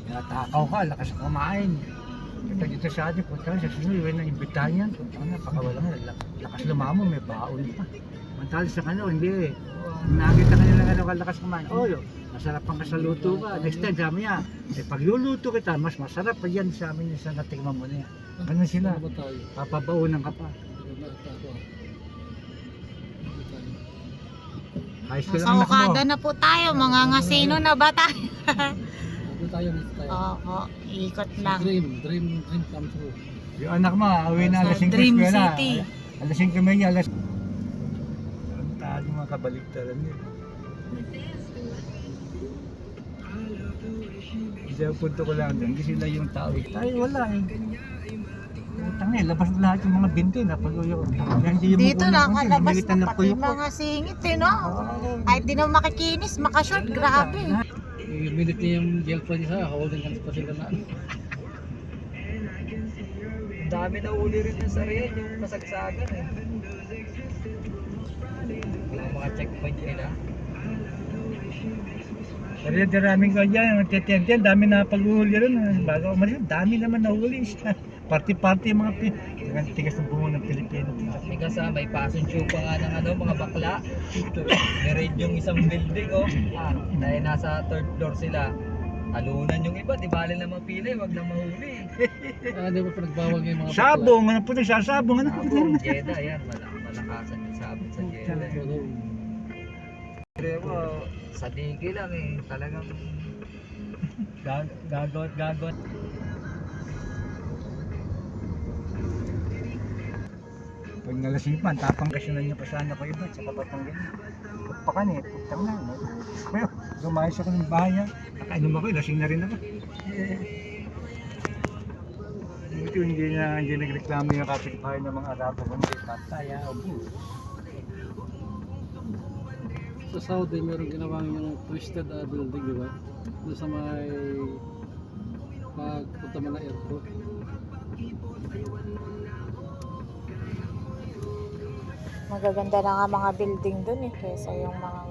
Natakaw ka, lakas kumain. Ito dito sa atin, punta sa susunod, yun ang imbitahan yan. Punta na, pakawala nga, lakas lumamon, may baon pa. Mantalo sa kano, hindi. Nakita ka nila nga kalakas kumain. Oh, masarap ang kasaluto ka. Next time, sabi niya, pagluluto kita, mas masarap pa yan sa amin yung sa natikman mo na yan. Ganun sila, papabaunan ka pa. Ayos ka lang Sa anak mo. Okada na po tayo, mga ngasino na ba tayo? Dito tayo. Oo, ikot lang. Dream come true. Yung anak mo, uwi na alas Sa 5 Dream eskwela. City. Alas 5 may alas. Ang tayo mga kabaligtaran nila. Isa punto ko lang doon, hindi sila yung tao. Tayo wala eh. Utang eh, labas na lahat yung mga binti na pag-uyo. Dito nakalabas na pati mga singit eh, no? Kahit di na makikinis, makashort, grabe. I-minute niya yung girlfriend niya, holding hands pa sila na. Dami na uli rin yung sariyan, yung masagsagan eh. Yung mga checkpoint nila. Pero yung maraming ko dyan, magtitente, dami na pag-uhuli rin. Bago umalis, dami naman nahuli siya. Party-party yung mga tigas ng bungo ng Pilipino. May kasama, may passion show pa nga ng ano, mga bakla. Ni-raid yung isang building oh. Dahil nasa third floor sila. Alunan yung iba, di bali na mapili, wag na mahuli. Di ba pinagbawal yung mga Sabong, ano po nagsasabong, ano po Sabong, Jeddah, yan, malakasan yung sabong sa Jeddah. Pero sa digi lang eh, talagang gagot. Pag nalasipan, tapang kasyonan niya pa sana ko iba, tsaka patang ganyan. Pagpakan eh, pagtang na. No? Kaya, lumayos ako ng bahay yan. Nakainom ako, lasing na rin ako. Ito hindi nagreklamo yung kapitbahay ng mga Arabo kundi tataya o bus. Sa Saudi, meron ginawang yung twisted building, di ba? Doon sa may pagpunta mo na airport. Magaganda na nga mga building dun eh, kaysa yung mga